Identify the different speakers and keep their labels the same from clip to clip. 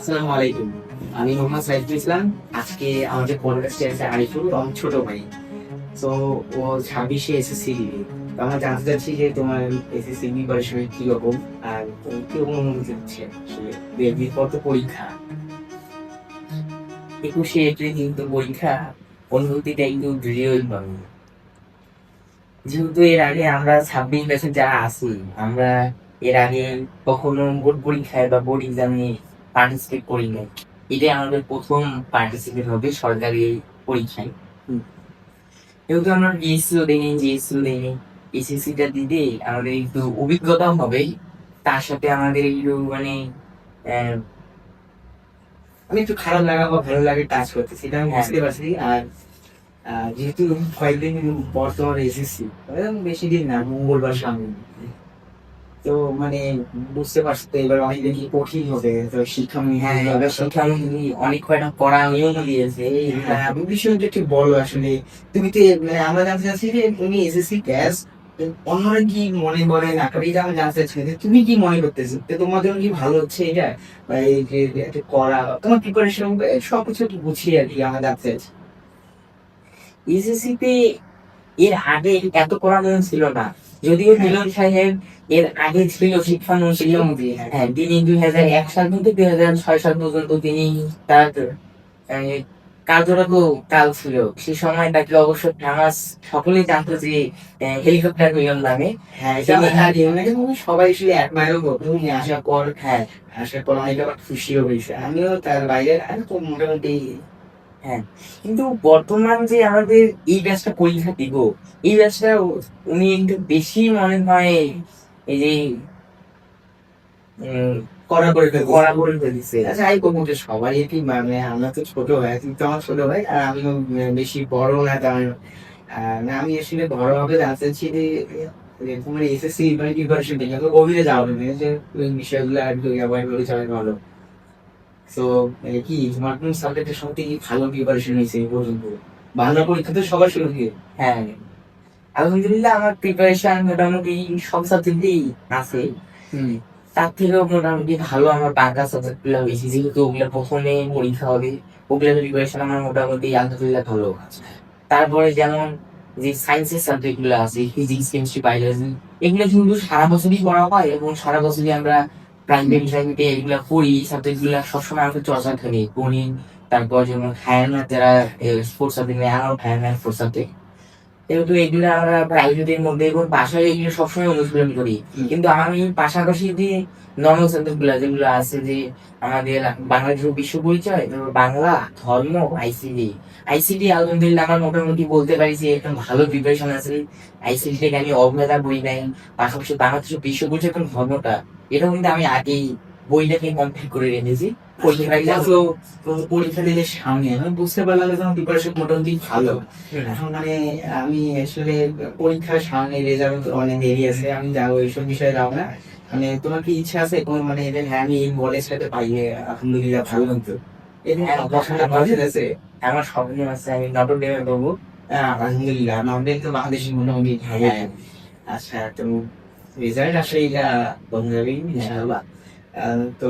Speaker 1: আসসালামু আলাইকুম। আমি মোহাম্মদ সাইফুল ইসলাম। আজকে আমাদের পডকাস্টে আছে আরিফুল, আমার ছোট ভাই। তো ও 26-এ এসএসসি দিবে। তো আমরা জানতে চাচ্ছি যে তোমার এসএসসি প্রিপারেশন কিরকম, আর তুমি কিরকম অনুভূতি হচ্ছে আসলে এরপর তো পরীক্ষা।
Speaker 2: 21শে এপ্রিল কিন্তু পরীক্ষা। অনুভূতিটা একটু দৃঢ়ই পাবো, যেহেতু এর আগে আমরা 26 ব্যাচে যারা আছি, আমরা এর আগে কখনো বোর্ড পরীক্ষায় বা বোর্ড এক্সামে পার্টিসিপেট করি নাই। এটাই আমাদের প্রথম পার্টিসিপেট হবে সরকারি পরীক্ষায়। যেহেতু আমরা বিএসসিও দিইনি, জিএসসিও দিইনি, এসএসসিটা দিতে আমাদের একটু অভিজ্ঞতাও হবে। তার সাথে আমাদের একটু মানে আহ,
Speaker 1: আমি একটু খারাপ লাগা বা ভালো লাগে কাজ করতেছি, এটা আমি
Speaker 2: হ্যাঁ,
Speaker 1: বুঝতে পারছি। আর যেহেতু কয়েকদিন পর তোমার এসএসসি, বেশি দিন না, মঙ্গলবার সামনে। তো মানে বুঝতে পারছি তো এবার অনেক বেশি কঠিন হবে। তো
Speaker 2: হ্যাঁ,
Speaker 1: শিক্ষামন্ত্রী
Speaker 2: এবার শিক্ষামন্ত্রী অনেক কয়টা কড়া নিয়ম দিয়েছে।
Speaker 1: বিষয়টা একটু বলো আসলে। তুমি তো মানে আমরা জানতে চাচ্ছি যে তুমি এসএসসি গ্যাস, অন্যরা কি মনে করে না করে, এটা আমি জানতে চাচ্ছি যে তুমি কি মনে করতেছো যে তোমার জন্য কি ভালো হচ্ছে এটা, বা এই যে একটা করা তোমার প্রিপারেশন সবকিছু একটু গুছিয়ে আর কি আমরা জানতে চাচ্ছি।
Speaker 2: এসএসসিতে এর আগে এত কড়া নিয়ম ছিল না, যদিও মিলন সাহেব এর আগে ছিল শিক্ষামন্ত্রী।
Speaker 1: শিক্ষামন্ত্রী, হ্যাঁ।
Speaker 2: হ্যাঁ, তিনি 2001 সাল থেকে 2006 সাল পর্যন্ত তিনি তার আহ, কার্যরত কাল ছিল। সে সময় তাকে অবশ্য ফেমাস, সকলেই জানতো যে হেলিকপ্টার মিলন নামে।
Speaker 1: হ্যাঁ, এটা
Speaker 2: তিনি
Speaker 1: আর সবাই শুধু অ্যাডমায়ারও করতো, উনি আসার পর
Speaker 2: হ্যাঁ
Speaker 1: আসার পর অনেকে আবার খুশিও হয়েছে। আমিও তার বাইরে আর খুব মোটামুটি।
Speaker 2: হ্যাঁ কিন্তু বর্তমান যে আমাদের এই ব্যাচটা পরীক্ষা দিব, এই ব্যাচটা উনি একটু বেশি মনে হয় এই যে উম,
Speaker 1: করা করে ফেলবো।
Speaker 2: কড়া করে ফেলছে।
Speaker 1: আচ্ছা, এই করবো যে সবাই কি মানে, আমরা তো ছোট ভাই, তুমি তো আমার ছোট ভাই, আর আমিও বেশি বড় না, তেমন না। আমি আসলে বড়ভাবে জানতে চাচ্ছি যে তোমার এসএসসি মানে প্রিপারেশন থেকে তো গভীরে যাওয়া হবে যে ওই বিষয়গুলো আর কি অ্যাভয়েড করে চলে ভালো। তো কি তোমার কোন সাবজেক্টের সঙ্গে কি ভালো প্রিপারেশন হয়েছে এই পর্যন্ত? বাংলা পরীক্ষা তো সবার শুরু থেকে।
Speaker 2: হ্যাঁ, আলহামদুলিল্লাহ আমার প্রিপারেশন মোটামুটি সব সাবজেক্টেই আছে।
Speaker 1: হুম।
Speaker 2: তার থেকেও মোটামুটি ভালো আমার বাংলা সাবজেক্ট গুলো হয়েছে, যেহেতু ওগুলো প্রথমে পরীক্ষা হবে। ওগুলোর প্রিপারেশন আমার মোটামুটি আলহামদুলিল্লাহ ভালো। তারপরে যেমন যে সায়েন্সের সাবজেক্ট গুলো আছে, ফিজিক্স, কেমিস্ট্রি, বায়োলজি, এগুলো কিন্তু সারা বছরই পড়া হয় এবং সারা বছরই আমরা প্রাইমারি টাইমে এগুলা পড়ি। সাবজেক্ট গুলা সবসময় আমাদের চর্চা থাকে গণিত। তারপর যেমন হায়ার ম্যাথ, যারা স্পোর্টস সাবজেক্ট নেয়, আমার হায়ার ম্যাথ স্পোর্টস সাবজেক্ট, যেহেতু এগুলো আমরা প্রাইভেটের মধ্যে এবং বাসায় এগুলো সবসময় অনুশীলন করি। কিন্তু আমি পাশাপাশি যে নর্মাল সাবজেক্ট গুলা যেগুলো আছে, যে আমাদের বাংলাদেশের বিশ্ব পরিচয়, তারপর বাংলা, ধর্ম, আইসিডি। আইসিডি আলহামদুলিল্লাহ আমার মোটামুটি বলতে পারি যে একটা ভালো প্রিপারেশন আছে। আইসিডি থেকে আমি অজ্ঞতা বই নাই, পাশাপাশি বাংলাদেশের বিশ্ব পরিচয় এবং ধর্মটা, এটাও কিন্তু আমি আগেই বইটাকে কমপ্লিট করে রেখেছি। পরীক্ষার আগে
Speaker 1: তো পরীক্ষা দিলে সামনে আমি বুঝতে পারলাম যে তোমার প্রিপারেশন মোটামুটি ভালো। এখন মানে আমি আসলে পরীক্ষার সামনে রেজাল্ট অনেক দেরি আছে, আমি যাবো এইসব বিষয়ে যাবো না। মানে তোমার কি ইচ্ছা আছে কোনো মানে এদের, হ্যাঁ আমি এই বলের সাথে পাইয়ে আলহামদুলিল্লাহ ভালো হতো, এদের
Speaker 2: হ্যাঁ,
Speaker 1: পছন্দের বাজেট আছে?
Speaker 2: আমার স্বপ্ন আছে আমি নটর ডেমে করবো।
Speaker 1: আলহামদুলিল্লাহ আমাদের তো বাংলাদেশের মোটামুটি ভালো।
Speaker 2: হ্যাঁ,
Speaker 1: আচ্ছা, তো রেজাল্ট আসলে এটা বন্ধ যাবে ইনশাআল্লাহ। তো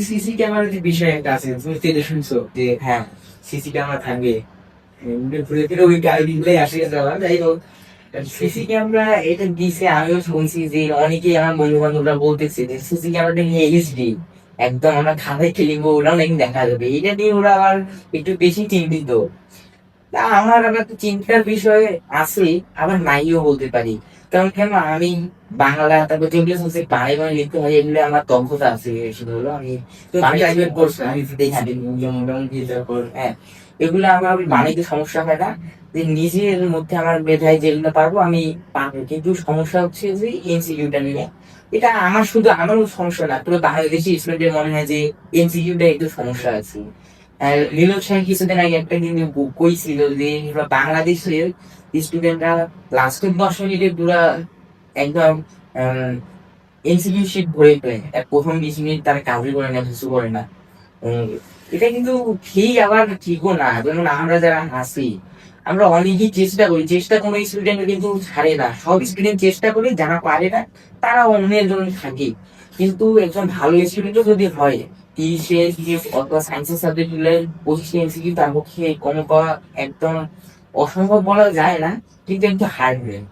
Speaker 1: সিসি ক্যামেরার যে বিষয় একটা আছে, তুমি তো এটা শুনছো যে
Speaker 2: হ্যাঁ,
Speaker 1: সিসি ক্যামেরা থাকবে, ঘুরে ফিরে ওই গাড়িগুলোই আসে যাওয়া। যাই হোক,
Speaker 2: সিসি ক্যামেরা এটা দিছে, আমিও শুনছি যে অনেকেই আমার বন্ধু বান্ধবরা বলতেছে যে সিসি ক্যামেরাটা নিয়ে এইচডি একদম আমরা খাতায় খেলিব, ওরাও নাকি দেখা যাবে। এটা নিয়ে ওরা আবার একটু বেশি চিন্তিত। তা আমার আবার একটু চিন্তার বিষয় আছে, আবার নাইও বলতে পারি। কারণ কেন, আমি বাংলা, তারপর যেগুলো হচ্ছে বাড়ি বাড়ি লিখতে হয়, এগুলো আমার দক্ষতা আছে। সেটা হলো আমি
Speaker 1: তো
Speaker 2: বাংলা
Speaker 1: প্রাইভেট করছো, আমি তো দেখছি
Speaker 2: হ্যাঁ,
Speaker 1: মোটামুটি তারপর।
Speaker 2: হ্যাঁ, এগুলো আমার বানাইতে সমস্যা হয় না। যে নিজের মধ্যে আমার মেধায় যেগুলো পারবো আমি পারবো, কিন্তু সমস্যা হচ্ছে যে এমসিকিউটা নিয়ে। এটা আমার শুধু আমারও সমস্যা না, পুরো বাংলাদেশি স্টুডেন্টের মনে হয় যে এমসিকিউটা একটু সমস্যা আছে। আর নীলজ সাহেব কিছুদিন আগে একটা কিন্তু কইছিল যে এবার বাংলাদেশের স্টুডেন্টরা লাস্টের 10 মিনিটে পুরা একদম এমসিকিউ শিট ভরে ফেলে, আর প্রথম 20 মিনিট তারা কাজই করে না, কিছু করে না। উম, এটা কিন্তু ঠিক আবার ঠিকও না। যেমন আমরা যারা আছি, আমরা অনেকেই চেষ্টা করি, চেষ্টা কোনো স্টুডেন্ট কিন্তু ছাড়ে না, সব স্টুডেন্ট চেষ্টা করে, যারা পারে না তারা অন্যের জন্য থাকে। কিন্তু একজন ভালো স্টুডেন্টও যদি হয়, 30 এমসিকিউ অথবা সায়েন্সের সাবজেক্ট গুলো 25 এমসিকিউ তার পক্ষে কম পাওয়া একদম অসম্ভব বলা যায় না, কিন্তু একটু হার্ড হয়।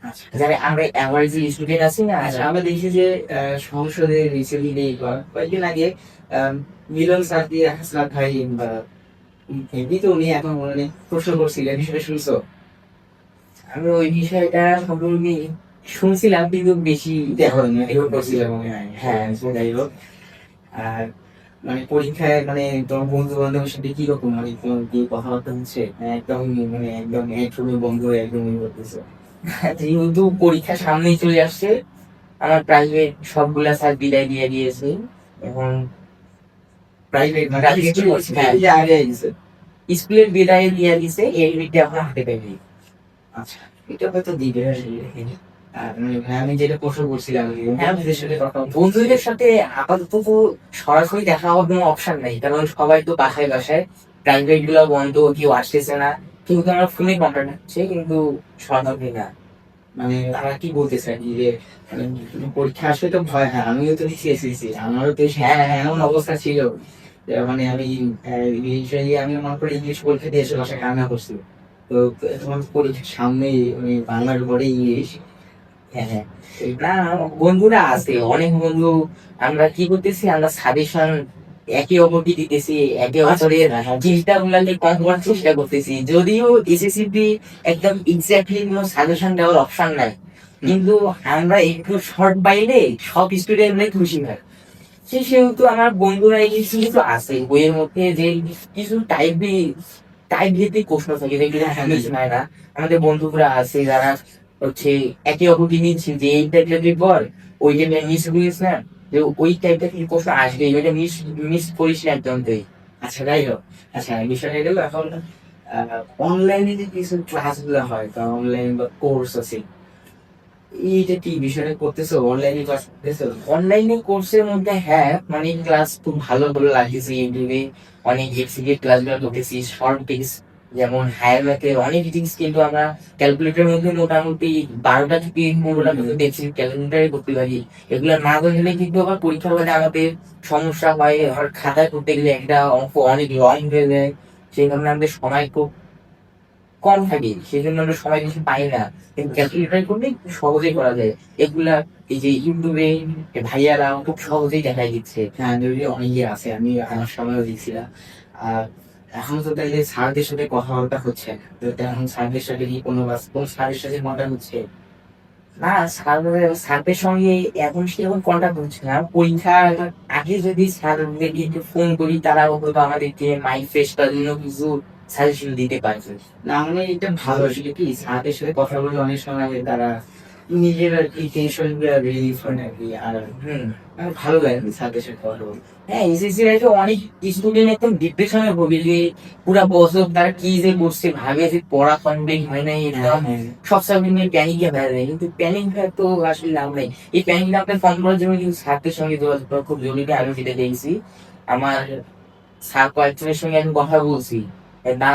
Speaker 1: আচ্ছা
Speaker 2: যারা আমরা অ্যাভারেজ স্টুডেন্ট আছি না,
Speaker 1: আচ্ছা, আমরা দেখি যে সংসদে রিসেন্টলি কয়েকদিন আগে মিলন স্যার দিয়ে হাসনাত ভাই বা এমনি তো উনি এখন মানে প্রশ্ন করছিলেন, বিষয়টা শুনছো?
Speaker 2: আমি ওই বিষয়টা সম্পর্কে শুনছিলাম কিন্তু বেশি
Speaker 1: দেখো না, এরকম করছিলেন মনে হয়।
Speaker 2: হ্যাঁ।
Speaker 1: যাই হোক, আর মানে পরীক্ষায় মানে তোমার বন্ধু বান্ধবের সাথে কিরকম মানে তোমার কি কথাবার্তা হচ্ছে? একদম মানে একদম একদমই বন্ধু একদমই করতেছে।
Speaker 2: যেহেতু পরীক্ষা সামনেই চলে আসছে, আমার প্রাইভেট সবগুলা স্যার বিদায় দিয়ে দিয়েছে। এখন
Speaker 1: প্রাইভেট মানে
Speaker 2: রাতে
Speaker 1: কিছু
Speaker 2: কি করছি? হ্যাঁ,
Speaker 1: যে আগে গেছে।
Speaker 2: স্কুলের বিদায় দিয়ে দিছে, এই বিদ্যা এখন হাতে পাইনি।
Speaker 1: আচ্ছা, এটা হয়তো দিবে আসলে। আর মানে আমি যেটা প্রশ্ন করছিলাম
Speaker 2: হ্যাঁ,
Speaker 1: বন্ধুদের সাথে কথা
Speaker 2: বন্ধুদের সাথে আপাতত তো সরাসরি দেখা হওয়ার কোনো অপশন নেই, কারণ সবাই তো বাসায় বাসায়, প্রাইভেট গুলো বন্ধ, কেউ আসতেছে না, কিন্তু আমরা ফোনে কন্ট্যাক্ট হচ্ছে, কিন্তু সরাসরি না।
Speaker 1: মানে তারা কি বলতে চায় যে মানে পরীক্ষা আসলে তো ভয়, হ্যাঁ আমিও তো নিচ্ছি এসেছি, আমারও তো হ্যাঁ হ্যাঁ এমন অবস্থা ছিল যে মানে আমি ইনিশিয়ালি আমি মনে করি ইংলিশ পরীক্ষা দিয়ে এসে বাসায় কান্না করছি। তো তোমার পরীক্ষার সামনেই আমি বাংলার পরে ইংলিশ।
Speaker 2: হ্যাঁ, হ্যাঁ। না, বন্ধুরা আছে অনেক বন্ধু। আমরা কি করতেছি, আমরা সাজেশন একে অপরকে দিতেছি, একে অপরের চিন্তা গুলাকে কম করার চেষ্টা করতেছি, যদিও এসএসসি একদম এক্স্যাক্টলি কোনো সাজেশন দেওয়ার অপশন নাই, কিন্তু আমরা একটু শর্ট বাইরে সব স্টুডেন্টরাই খুশি হয়। সেহেতু আমার বন্ধুরা এই কিছু কিছু আছে বইয়ের মধ্যে, যে কিছু টাইপ ভিত্তিক প্রশ্ন থাকে যেগুলো কিছু হয় না। আমাদের বন্ধুরা আছে যারা হচ্ছে একে অপরকে নিচ্ছে যে এই টাইপের পর ওই যে মিস করিস না, যে ওই টাইপের কিছু প্রশ্ন আসবে, ওইটা মিস মিস করিস না একদম তুই।
Speaker 1: আচ্ছা যাই হোক, আচ্ছা বিষয়টা গেল এখন অনলাইনে যে কিছু ক্লাস গুলো হয় বা অনলাইন বা কোর্স আছে, এইটা কি বিষয়টা করতেছো? অনলাইনে ক্লাস করতেছো?
Speaker 2: অনলাইনে কোর্সের মধ্যে হ্যাঁ, মানে ক্লাস খুব ভালো ভালো লাগতেছে, ইউটিউবে অনেক এক্সিকিউটিভ ক্লাসগুলো করতেছি, শর্ট টিপস যেমন হায়ার ম্যাথের অনেক জিনিস কিন্তু আমরা ক্যালকুলেটরের মধ্যে মোটামুটি 12টা থেকে 15টা পর্যন্ত এক্সিকিউটিভ ক্যালকুলেটারে করতে পারি। এগুলো না করলে কিন্তু আবার পরীক্ষার হলে আমাদের সমস্যা হয়, আর খাতায় করতে গেলে একটা অঙ্ক অনেক লং হয়ে যায়, সেই কারণে আমাদের সময় খুব কম থাকে, সেই জন্য আমরা সময় বেশি পাই না। কিন্তু ক্যালকুলেটর করলে খুব সহজেই করা যায় এগুলা। এই যে ইউটিউবে ভাইয়ারা খুব সহজেই দেখাই দিচ্ছে।
Speaker 1: হ্যাঁ যদি অনেকে আছে, আমি আমার সময়ও দিয়েছিলাম। আর এখন তো তাইলে স্যারদের সাথে কথাবার্তা হচ্ছে না, তো এখন স্যারদের সাথে কি কোনো বা কোন স্যারের সাথে মজা হচ্ছে?
Speaker 2: না, স্যারদের সঙ্গে এখন সেরকম কন্টাক্ট হচ্ছে না। পরীক্ষার আগে যদি স্যারদেরকে একটু ফোন করি, তারা হয়তো আমাদেরকে মাইন্ড ফ্রেশ করার জন্য কিছু সাজেশন দিতে পারছে।
Speaker 1: না মানে এটা ভালো আসলে কি, স্যারদের সাথে কথা বলে অনেক সময় তারা নিজের আর কি টেনশন গুলো রিলিফ হয় আর কি। আর
Speaker 2: হুম।
Speaker 1: আমার ভালো লাগে স্যারদের সাথে কথা বলতে।
Speaker 2: হ্যাঁ, এসএসসি লাইফে অনেক স্টুডেন্ট একদম ডিপ্রেশনে ভোগে, যে পুরা বছর তারা কি যে করছে, ভাবে যে পড়া কমপ্লিট হয় নাই, একদম সব সাবজেক্ট নিয়ে প্যানিকে হয়ে যায়, কিন্তু প্যানিক হয়ে তো আসলে লাভ নেই। এই প্যানিকটা আপনার কম করার জন্য কিন্তু স্যারদের সঙ্গে যোগাযোগ করা খুব জরুরি। আমি যেটা দেখছি, আমার স্যার কয়েকজনের সঙ্গে আমি কথা বলছি, না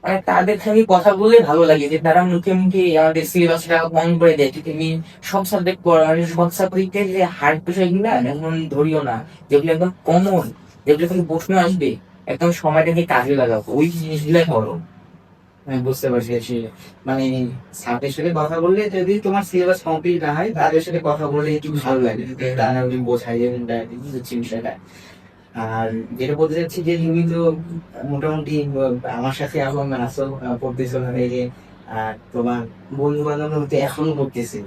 Speaker 2: মানে তাদের সঙ্গে কথা বলে ভালো লাগে যে তারা মুখে মুখে আমাদের সিলেবাসটা কম করে দেয়, যে তুমি সব সাবজেক্ট পড়ো, মানে সব সাবজেক্টের যে হার্ড বিষয়গুলো এখন ধরিও না, যেগুলো একদম কমন, যেগুলো থেকে প্রশ্ন আসবে, একদম সময়টাকে কাজে লাগাও, ওই জিনিসগুলাই করো।
Speaker 1: আমি বুঝতে পারছি আসলে মানে স্যারদের সাথে কথা বললে যদি তোমার সিলেবাস কমপ্লিট না হয়, তাদের সাথে কথা বললে একটু ভালো লাগে, তারা বোঝাই যে বুঝছি বিষয়টা। আর যেটা বলতে চাচ্ছি যে তুমি তো মোটামুটি আমার সাথে এখন আসো, পড়তেছো না এই যে, আর তোমার বন্ধু বান্ধব হতে এখনো পড়তেছে।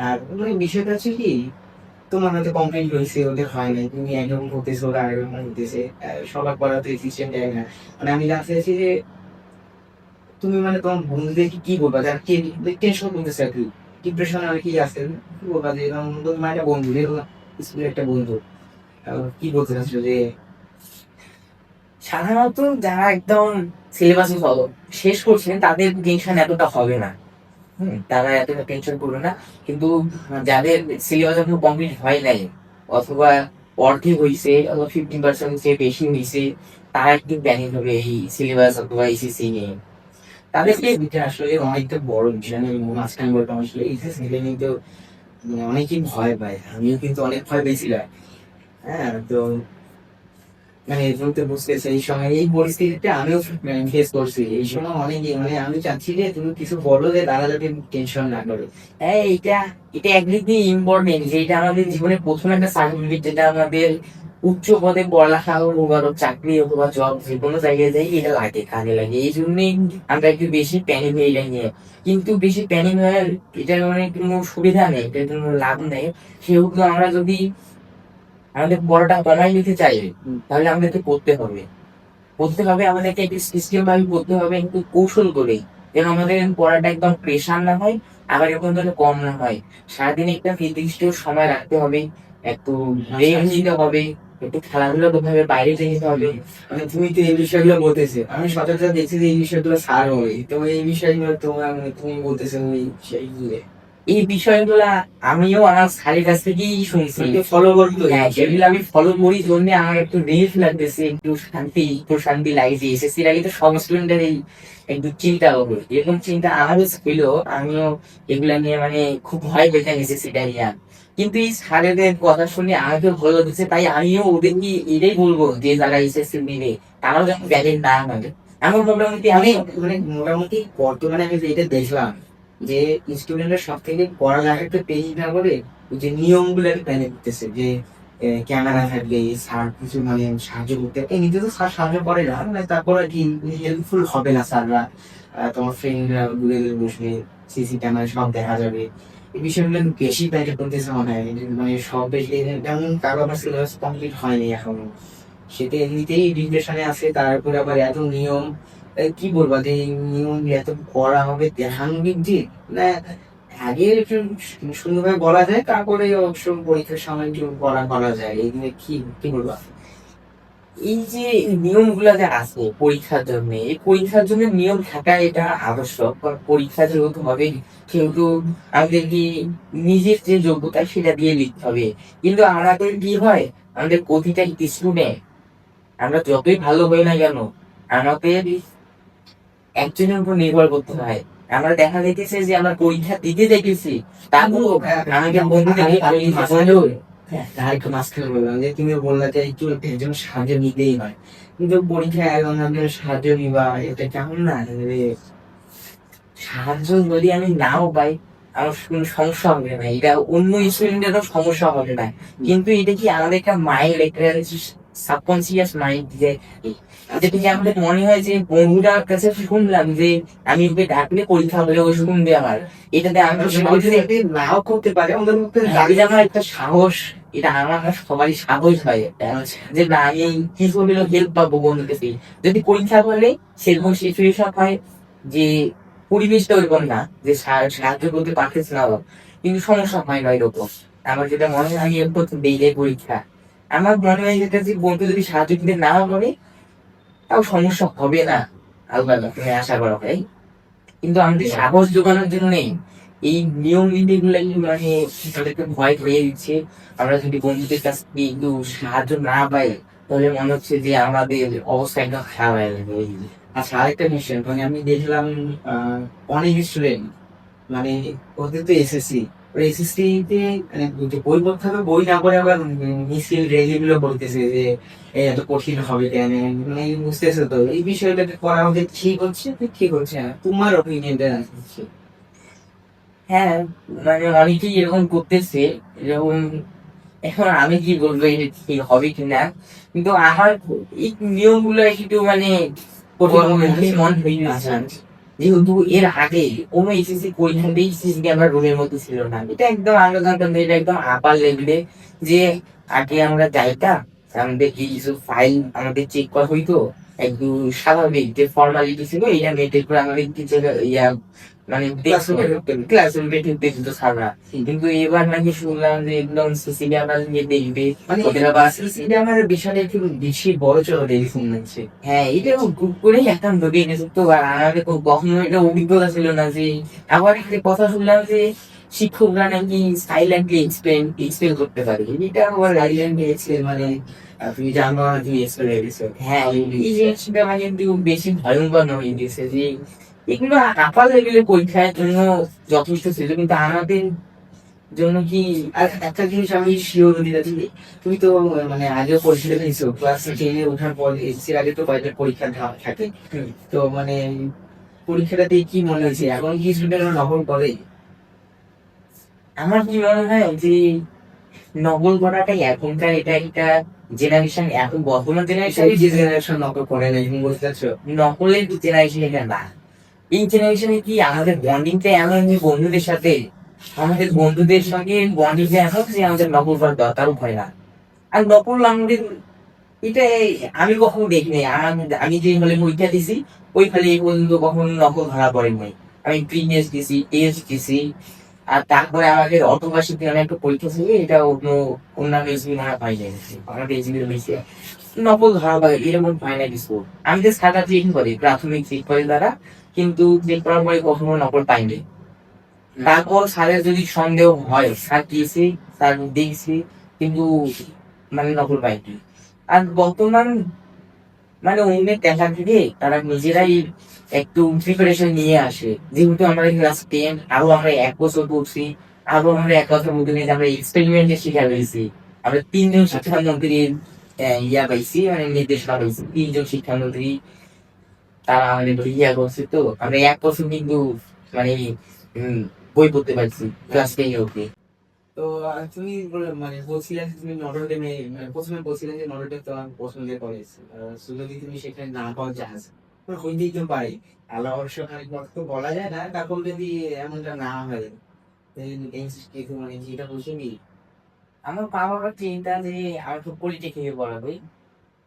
Speaker 1: আর মানে বিষয়টা হচ্ছে কি, তোমার হয়তো কমপ্লেন হয়েছে, ওদের হয় নাই, তুমি একরকম করতেছো, ওরা আরেকরকম করতেছে, সবার পড়া তো সিস্টেম দেয় না। মানে আমি জানতে চাইছি যে তুমি মানে তোমার বন্ধুদেরকে কি বলবা, যারা টেনশন করতেছে আর কি, ডিপ্রেশন আর কি আছে, কি বলবা যে তোমার একটা বন্ধু, স্কুলের একটা বন্ধু, কি বলতে চাচ্ছো যে
Speaker 2: সাধারণত যারা একদম সিলেবাস ফলো শেষ করছেন তাদের টেনশন এতটা হবে না। তারা এতটা টেনশন করবে না, কিন্তু যাদের সিলেবাস এখনো কমপ্লিট হয় নাই, অথবা অর্ধেক হয়েছে, অথবা 50% চেয়ে বেশি হয়েছে, তারা একটু প্যানিক হবে এই সিলেবাস অথবা এসএসসি নিয়ে। তাদেরকে
Speaker 1: এটা আসলে অনেকটা বড় বিষয়। আমি মাঝখানে বলতাম আসলে এই যে কিন্তু মানে অনেকেই ভয় পায়, আমিও কিন্তু অনেক ভয় পেয়েছিলাম। হ্যাঁ, তো মানে তুমি তো বুঝতেছো এই সময় এই পরিস্থিতিটা আমিও ফেস করছি। এই সময় অনেকে মানে আমি চাচ্ছি যে তুমি কিছু বলো যে তারা যাতে টেনশন না করে।
Speaker 2: হ্যাঁ, এটা এটা একদিকে ইম্পর্টেন্ট যে এটা আমাদের জীবনের প্রথম একটা সার্টিফিকেট, যেটা আমাদের উচ্চ পদে পড়ালেখা হোক বা চাকরি হোক বা জব, যে কোনো জায়গায় যাই এটা লাগে, কাজে লাগে। এই জন্যই আমরা একটু বেশি প্যানিক হয়ে যাই নিয়ে। কিন্তু বেশি প্যানিক হয়ে এটার মানে কোনো সুবিধা নেই, এটার কোনো লাভ নেই। সেহেতু আমরা যদি আমাদের পড়াটা কমাই নিতে চাই, তাহলে আমাদেরকে পড়তে হবে আমাদেরকে একটু সিস্টেম ভাবে পড়তে হবে, একটু কৌশল করে, যেন আমাদের পড়াটা একদম প্রেশার না হয়, আবার এরকম যেন কম না হয়। সারাদিন একটা নির্দিষ্ট সময় রাখতে হবে, একটু রেস্ট নিতে হবে, একটু খেলাধুলা করতে হবে, বাইরে যেতে হবে।
Speaker 1: মানে তুমি তো এই বিষয়গুলো বলতেছে, আমি সচরাচর দেখছি যে এই বিষয়গুলো স্যার হয়, তো এই বিষয়গুলো তোমার মানে তুমি বলতেছো ওই সেইগুলো
Speaker 2: এই বিষয়গুলা আমিও আমার স্যারের কাছ থেকেই শুনছি।
Speaker 1: ফলো করবি তো?
Speaker 2: হ্যাঁ, সেগুলো আমি ফলো করি জন্য আমার একটু রিলিফ লাগতেছে, একটু প্রশান্তি লাগছে। এসএসসির আগে তো সব স্টুডেন্টের এই একটু চিন্তা হবে, এরকম চিন্তা আমারও ছিল। আমিও এগুলা নিয়ে মানে খুব ভয় পেতাম এসএসসিটা নিয়ে। কিন্তু এই স্যারেদের কথা শুনে আমাকে ভালো লাগছে, তাই আমিও ওদেরকে এটাই বলবো যে যারা এসএসসি নিবে তারাও যেন ব্যাগের না হয়। আমার মোটামুটি
Speaker 1: আমি
Speaker 2: আমি
Speaker 1: মানে মোটামুটি বর্তমানে আমি যেটা দেখলাম যে স্টুডেন্টরা সব থেকে পড়ালেখাটা পেয়ে না করে ওই যে নিয়মগুলো মেনে নিতেছে, যে ক্যামেরা থাকবে, স্যার কিছু মানে সাহায্য করতে, এমনিতে তো স্যার সাহায্য করে না, মানে তারপর আর কি হেল্পফুল হবে না স্যাররা। তোমার ফ্রেন্ডরা দূরে দূরে বসবে, সিসি ক্যামেরা সব দেখা যাবে। এই বিষয়গুলো একটু বেশি প্যাকেট করতেছে মনে হয়, মানে সব বেশি, যেমন কারো আবার সিলেবাস কমপ্লিট হয়নি এখনো, সেটা এমনিতেই ডিপ্রেশনে আছে, তারপরে আবার এত নিয়ম। কি বলবো যে এই নিয়ম এত করা হবে দেখানোর দিক না, আগে একটু সুন্দরভাবে বলা যায়, তারপরে অবশ্য পরীক্ষার সময় একটু করা যায়। এই নিয়ে কি কি বলবো?
Speaker 2: এই যে নিয়মগুলা যে আছে পরীক্ষার জন্য, এই পরীক্ষার জন্য নিয়ম থাকা এটা আবশ্যক। কারণ পরীক্ষা যেহেতু হবে, সেহেতু আমাদেরকে নিজের যে যোগ্যতা সেটা দিয়ে লিখতে হবে। কিন্তু আমাদের কি হয়, আমাদের প্রতিটা স্টুডেন্ট, আমরা যতই ভালো হই না কেন, আমাদের একজনের উপর নির্ভর করতে হয়। আমরা দেখা যাইতেছে যে আমরা পরীক্ষা দিতে দেখেছি, তারপর আমাদের বন্ধুদের
Speaker 1: আর একটু মাঝখানে বললাম যে তুমি বললা যে একটু একজন সাহায্য নিতেই হয়, কিন্তু পরীক্ষায় একজন একজন সাহায্য নিবা, এটা কেমন না যে
Speaker 2: সাহায্য যদি আমি নাও পাই, আমার কোনো সমস্যা হবে না, এটা অন্য স্টুডেন্টেরও সমস্যা হবে না। কিন্তু এটা কি আমাদের একটা মাইন্ড, একটা সাবকনসিয়াস মাইন্ড, যে যেটা কি আমাদের মনে হয় যে বন্ধুটার কাছে শুনলাম যে আমি ওকে ডাকলে পরীক্ষা হলে ও শুনবে আমার, এটাতে আমি
Speaker 1: সহজে নাও করতে পারে আমাদের মধ্যে
Speaker 2: এটা আমার একটা সাহস, এটা আমার সবারই সাহস হয় একটা, যে না আমি কিছু হলেও হেল্প পাবো বন্ধুর কাছে। যদি পরীক্ষা হলে সেরকম সিচুয়েশন হয় যে পরিবেশটা ওইরকম না, যে সাহায্য করতে পারতেছে না, কিন্তু সমস্যা হয় না এরকম। আমার যেটা মনে হয়, আমি এরপর দিলে পরীক্ষা, আমার মনে হয় যেটা যে বন্ধু যদি সাহায্য করতে না করে, তাও সমস্যা হবে না। আল্লাহ তুমি আশা করা হয়। কিন্তু আমাদের সাহস জোগানোর জন্য এই নিয়ম নীতি গুলো মানে তাদেরকে ভয় পেয়ে দিচ্ছে। আমরা যদি বন্ধুদের কাছ থেকে একটু সাহায্য না পাই, তাহলে মনে হচ্ছে যে আমাদের অবস্থা একদম খারাপ হয়ে যাবে।
Speaker 1: আচ্ছা, আরেকটা বিষয় মানে আমি দেখলাম অনেক স্টুডেন্ট মানে ওদের তো এসএসসি, এসএসসি তে মানে যে বই পড়তে হবে, বই না পড়ে আবার মিছিল রেলি গুলো বলতেছে যে এত কঠিন হবে কেন, মানে বুঝতেছে তো এই বিষয়টা করা আমাদের ঠিক হচ্ছে কি ঠিক হচ্ছে না, তোমার অপিনিয়নটা আছে?
Speaker 2: হ্যাঁ, মানে অনেকেই এরকম করতেছে, এরকম। এখন আমি কি বলবো এটা ঠিক হবে কিনা, কিন্তু আমার এই নিয়মগুলো একটু মানে মন হয়ে গেছে। যেহেতু এর আগে কোনো এসএসসি পরীক্ষাতেই সিসি ক্যামেরা রুমের মধ্যে ছিল না, এটা একদম আমরা জানতাম যে এটা একদম আপার লেভেলে, যে আগে আমরা যাইতাম, আমাদের কিছু ফাইল আমাদের চেক করা হইতো, একটু স্বাভাবিক যে ফর্মালিটি ছিল এটা মেনটেন করে আমাদের কিছু ইয়া মানে ক্লাসরুমে ঢুকতে দিত স্যাররা। কিন্তু এবার নাকি শুনলাম যে একদম সিসি ক্যামেরা নিয়ে দেখবে,
Speaker 1: মানে
Speaker 2: ওদের আবার
Speaker 1: এটা আমার বিষয়টা একটু বেশি বড় চলো দেখি শুনছি।
Speaker 2: হ্যাঁ, এটা গ্রুপ করেই একটা ঢুকে গেছে। তো আর আমাদের তো কখনো এটা অভিজ্ঞতা ছিল না যে, আবার একটা কথা শুনলাম যে শিক্ষকরা নাকি সাইলেন্টলি এক্সপ্লেন করতে পারে, এটা আবার
Speaker 1: আইল্যান্ড এক্সেল মানে তুমি জানো না তুমি এক্সেল গেছো।
Speaker 2: হ্যাঁ, এই জিনিসটা মানে একটু বেশি ভয়ঙ্কর হয়ে গেছে যে এগুলো আপার লেভেলের পরীক্ষার জন্য যথেষ্ট ছিল, কিন্তু আমাদের জন্য কি
Speaker 1: আর একটা জিনিস আমি শিওর দিতে চাই, তুমি তো মানে আগে পরীক্ষা দিয়েছো ক্লাস 10 ওঠার পর, এসএসসির আগে তো কয়েকটা পরীক্ষা থাকে, তো মানে পরীক্ষাটাতে কি মনে হয়েছে, এখন কি স্টুডেন্টরা নকল করে?
Speaker 2: আমার কি মনে হয় যে নকল করাটাই এখনকার এটা একটা জেনারেশন, এখন বর্তমান জেনারেশন
Speaker 1: এই যে জেনারেশন নকল করে না, তুমি বলতে চাচ্ছো?
Speaker 2: নকলের জেনারেশন এটা না। এই জেনারেশনে কি আমাদের বন্ডিংটা এমন যে বন্ধুদের সাথে, আমাদের বন্ধুদের সঙ্গে বন্ডিংটা এমন যে আমাদের নকল করার দরকারও হয় না। আর নকল আমাদের এটা আমি কখনো দেখিনি। আমি যে হলে পরীক্ষা দিছি ওই খালি এই পর্যন্ত কখনো নকল ধরা পড়েনি। আমি প্রিভিয়াস দিছি, টেস্ট দিছি, আর তারপরে আমাদের অটোবার্ষিকী নামে একটা পরীক্ষা ছিল, এটা অন্যান্য এসবি ধরা পাই যায়। আমাদের এসবি হয়েছে নকল ধরা পাই এরকম ফাইনাল স্কোর। আমি তো সাদা চেক করি, প্রাথমিক চেক করে দ্বারা, কিন্তু চেক করার পরে কখনো নকল পাইনি। তারপর স্যারের যদি সন্দেহ হয়, স্যার দিয়েছি, স্যার দিয়েছি, কিন্তু মানে নকল পাইনি। আর বর্তমান মানে অন্যের দেখা থেকে তারা নিজেরাই একটু প্রিপারেশন নিয়ে আসে। যেহেতু আমরা ক্লাস 10, আরো আমরা 1 বছর পড়ছি, আরো আমরা 1 বছর মধ্যে নিয়ে আমরা এক্সপেরিমেন্টের শিক্ষা পেয়েছি। আমরা 3 জন শিক্ষামন্ত্রীর ইয়া পাইছি, মানে নির্দেশনা পাইছি। 3 জন শিক্ষামন্ত্রী তারা আমাদের ইয়া করছে, তো আমরা 1 বছর কিন্তু মানে উম, বই পড়তে পারছি ক্লাস 10 অব্দি।
Speaker 1: তো তুমি মানে বলছিলে যে তুমি নটরডেমে, মানে প্রথমে বলছিলে যে নটরডেম তোমার পছন্দের কলেজ, যদি তুমি সেখানে না পাও চান্স, হইতেই তো পারে, আল্লাহ অবশ্য খানিক তো বলা যায় না, তারপর যদি এমনটা না হয়, মানে যেটা বলছি কি,
Speaker 2: আমার মা বাবার চিন্তা যে আমার তো পলিটেকনিকে পড়াবে।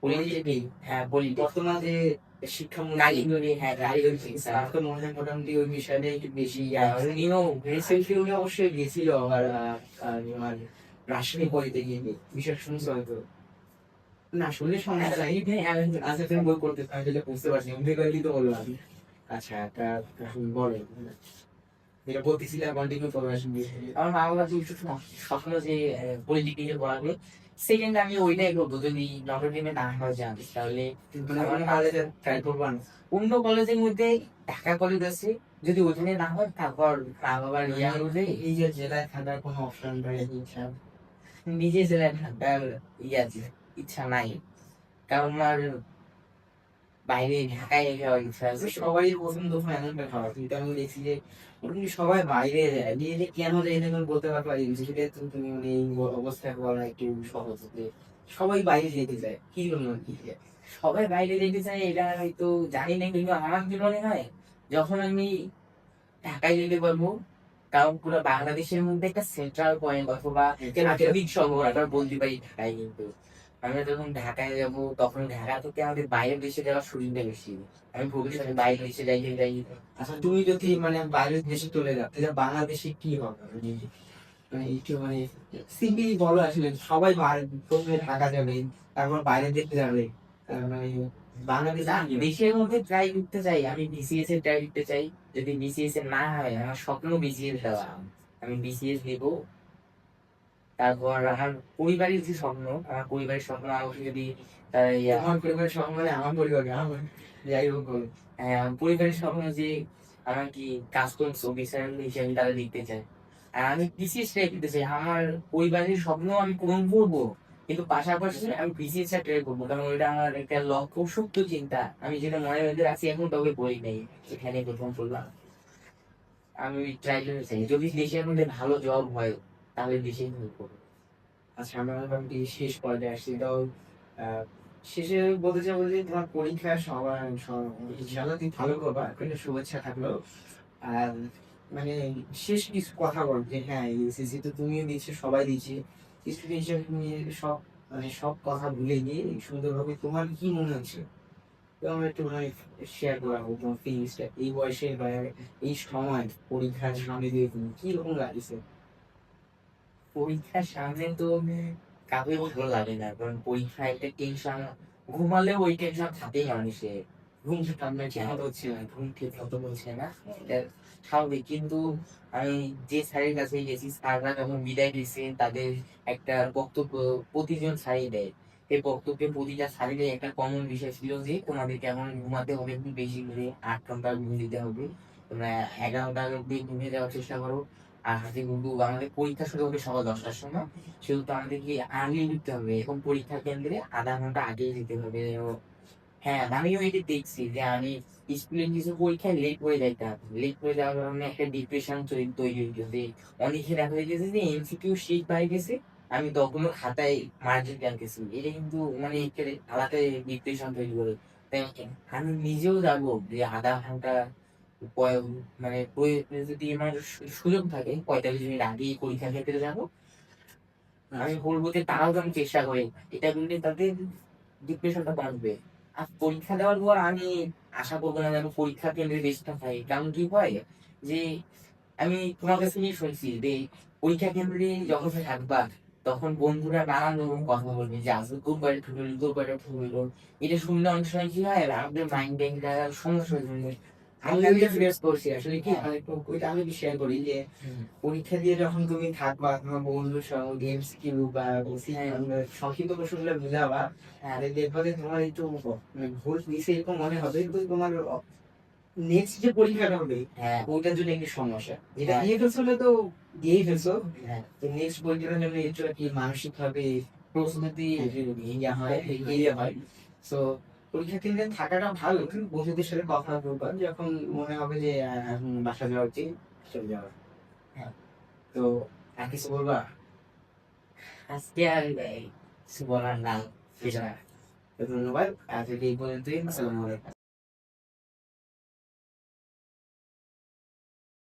Speaker 2: পলিটেকনিক, হ্যাঁ পলিটেকনিক
Speaker 1: বর্তমান যে শিক্ষামন্ত্রী,
Speaker 2: কারিগরি, হ্যাঁ কারিগরি চিকিৎসা।
Speaker 1: তার তো মনে হয় মোটামুটি ওই বিষয়টা একটু বেশি
Speaker 2: উনিও
Speaker 1: রিসেন্টলি উনি অবশ্যই গেছিল আবার তোমার রাজশাহী পলিটেকনিকে, বিষয় শুনছো হয়তো, না শুনলে সমস্যা নাই। আচ্ছা তুমি বই করতে, আমি যেটা বুঝতে পারছি এমনি কয়েকই তো বললাম। আচ্ছা একটা বলো, যেটা বলতেছিলাম কন্টিনিউ করবে আসলে।
Speaker 2: আমার মা বাবা যে স্বপ্ন যে পলিটেকনিকে পড়াবে, সেকেন্ড আমি ওইটাই করবো। যদি নটরডেমে না হয় যান, তাহলে
Speaker 1: মানে
Speaker 2: আমার
Speaker 1: অন্য কলেজে ট্রাই করবা না?
Speaker 2: অন্য কলেজের মধ্যে ঢাকা কলেজ আছে, যদি ওখানে না হয় তারপর মা বাবার ইয়া অনুযায়ী
Speaker 1: এই যে জেলায় থাকার কোনো অপশন রয়েছে ইচ্ছা?
Speaker 2: নিজে জেলায় থাকার ইয়া ইচ্ছা নাই, কারণ আমার বাইরে ঢাকায় যাওয়ার ইচ্ছা আছে।
Speaker 1: সবাই পছন্দ হয় এমনটা খাওয়া, কিন্তু আমি দেখছি যে মোটামুটি সবাই বাইরে যায়, দিয়ে যে কেন যায় না তুমি বলতে পারবা, এই জিনিসটা তো তুমি মানে এই অবস্থায় বলা একটু সহজ যে সবাই বাইরে যেতে চায়, কি জন্য কি যায়?
Speaker 2: সবাই বাইরে যেতে চায় এটা হয়তো জানি না, কিন্তু আমার কি মনে হয় যখন আমি ঢাকায় যেতে পারবো, কারণ পুরো বাংলাদেশের মধ্যে একটা সেন্ট্রাল পয়েন্ট অথবা আধুনিক শহর আমরা বলতে পারি ঢাকায়, কিন্তু আমরা যখন ঢাকায় যাব তখন ঢাকা থেকে আমাদের বাইরের দেশে যাওয়ার সুযোগটা বেশি। আমি ভবিষ্যতে বাইরের দেশে যাইতে চাই।
Speaker 1: আচ্ছা তুমি যদি মানে বাইরের দেশে চলে যাও, তাহলে বাংলাদেশে কি হবে? মানে মানে একটু মানে সিম্পলি বলো আসলে, সবাই বাইরে প্রথমে ঢাকা যাবে, তারপর বাইরে দেশে যাবে, মানে বাংলাদেশ
Speaker 2: না, দেশের মধ্যে ট্রাই করতে চাই, আমি বিসিএস এ ট্রাই করতে চাই। যদি বিসিএস এ না হয়, আমার স্বপ্ন বিসিএস দেওয়া, আমি বিসিএস দেব। তারপর আমার পরিবারের যে স্বপ্ন, আমার পরিবারের স্বপ্ন আমাকে যদি
Speaker 1: তোমার পরিবারের সব মানে আমার পরিবার, আমার যাই হোক বলো।
Speaker 2: পরিবারের স্বপ্ন যে আমার কি কাস্টমস অফিসার হিসেবে তারা দেখতে চায়, আর আমি বিসিএস ট্রাই করতে চাই। আমার পরিবারের স্বপ্ন আমি পূরণ করবো, কিন্তু পাশাপাশি আমি বিসিএস টা ট্রাই করবো, কারণ ওইটা আমার একটা লক্ষ্য, সুপ্ত চিন্তা। আমি যেটা মনের মধ্যে রাখছি এখন তবে বই নেই, এখানে প্রথম করলাম। আমি ট্রাই করতে চাই, যদি দেশের মধ্যে ভালো জব হয় তাহলে দেশেই করবো।
Speaker 1: আচ্ছা আমরা মোটামুটি শেষ পর্যায়ে আসছি, তো আহ, শেষে বলতে চাবো যে তোমার পরীক্ষা সবার ইনশাআল্লাহ তুমি ভালো করবা, কিন্তু শুভেচ্ছা থাকলো। আর মানে শেষ কিছু কথা বল যে হ্যাঁ এসএসসি তো তুমিও দিচ্ছ, সবাই দিচ্ছে, স্টুডেন্ট হিসেবে তুমি সব মানে সব কথা ভুলে গিয়ে সুন্দরভাবে তোমার কি মনে হচ্ছে, তো আমরা একটু মানে শেয়ার করবো তোমার ফিলিংসটা এই বয়সে বা এই সময় পরীক্ষার সামনে দিয়ে তুমি কি রকম লাগছে?
Speaker 2: পরীক্ষার সামনে তো কাউকে ভালো লাগে না, কারণ পরীক্ষা একটা টেনশন। ঘুমালেও ওই টেনশন থাকেই মানুষের।
Speaker 1: ঘুম আপনার
Speaker 2: হ্যাঁ,
Speaker 1: ঠিকমতো হচ্ছে না?
Speaker 2: ঘুম ঠিক মতো বলছে না, এটা স্বাভাবিক। কিন্তু আমি যে স্যারের কাছে গেছি, স্যাররা যখন বিদায় দিচ্ছে তাদের একটা বক্তব্য প্রতিজন স্যারই দেয়। এই বক্তব্যে প্রতিটা স্যারেরই একটা কমন বিষয় ছিল যে তোমাদেরকে এখন ঘুমাতে হবে একটু বেশি করে, 8 ঘন্টা ঘুম দিতে হবে, তোমরা 11টা অব্দি ঘুমিয়ে যাওয়ার চেষ্টা করো। আর হাতে কিন্তু আমাদের পরীক্ষা শুরু হবে সকাল 10টার সময়, সেহেতু আমাদেরকে আগে ঢুকতে হবে, এখন পরীক্ষা কেন্দ্রে আধা ঘন্টা আগেই যেতে হবে। হ্যাঁ, আমিও এটা দেখছি যে আমি স্কুলের কিছু পরীক্ষায় লেট করে যাইতাম, লেট করে যাওয়ার কারণে একটা ডিপ্রেশন তৈরি হয়ে গেছে। অনেকে দেখা হয়ে গেছে যে এমসিকিউ শিট পাই গেছে, আমি তখনও খাতায় মার্জিন টানতেছি, এটা কিন্তু মানে একেবারে আলাদা ডিপ্রেশন তৈরি করে। তাই আমি নিজেও যাবো যে আধা ঘন্টা মানে যদি আমার সুযোগ থাকে 45 মিনিট আগেই পরীক্ষা ক্ষেত্রে যাবো। আমি বলবো যে তারাও যেন চেষ্টা করে, এটা করলে তাদের ডিপ্রেশনটা কমবে। আর পরীক্ষা দেওয়ার পর আমি আশা করবো না যেন পরীক্ষা কেন্দ্রে বেশিটা থাকি, কারণ কি হয় যে আমি তোমার কাছে নিয়ে শুনছি যে পরীক্ষা কেন্দ্রে যখন থাকবা তখন বন্ধুরা নানান রকম কথা বলবে যে আজকে খুব বাইরে ঠুকলো, খুব বাইরে ঠুকলো। এটা শুনলে অনেক সময় কি হয় আমাদের মাইন্ডে একটা সমস্যা হয়ে যায়।
Speaker 1: আমি ওইটা ফেস করছি আসলে কি, মানে ওইটা আমি শেয়ার করি যে
Speaker 2: হুম,
Speaker 1: পরীক্ষা দিয়ে যখন তুমি থাকবা তোমার বন্ধুর সঙ্গে গেমস খেলবা,
Speaker 2: হ্যাঁ,
Speaker 1: সংক্ষিপ্ত প্রশ্নগুলো বুঝাবা,
Speaker 2: হ্যাঁ,
Speaker 1: আর দেখবা যে তোমার একটু মানে ভুল দিছে এরকম মনে হবে, কিন্তু তোমার নেক্সট যে পরীক্ষাটা হবে
Speaker 2: হ্যাঁ,
Speaker 1: ওইটার জন্য একটু সমস্যা, যেটা
Speaker 2: হ্যাঁ,
Speaker 1: দিয়ে ফেলছো তো দিয়েই ফেলছো,
Speaker 2: হ্যাঁ,
Speaker 1: তো নেক্সট পরীক্ষাটার জন্য একটু আর কি মানসিক ভাবে প্রস্তুতি ইয়া হয়, হয়। তো পরীক্ষা কেন্দ্রে থাকাটা ভালো, কিন্তু বন্ধুদের সাথে কথা বলবা যখন মনে হবে যে এখন বাসা যাওয়া উচিত, চলে যাওয়া।
Speaker 2: হ্যাঁ।
Speaker 1: তো আর কিছু বলবা?
Speaker 2: আজকে আর কিছু বলার নাই,
Speaker 1: তো ধন্যবাদ, আজকে এই পর্যন্তই, আসসালামু আলাইকুম।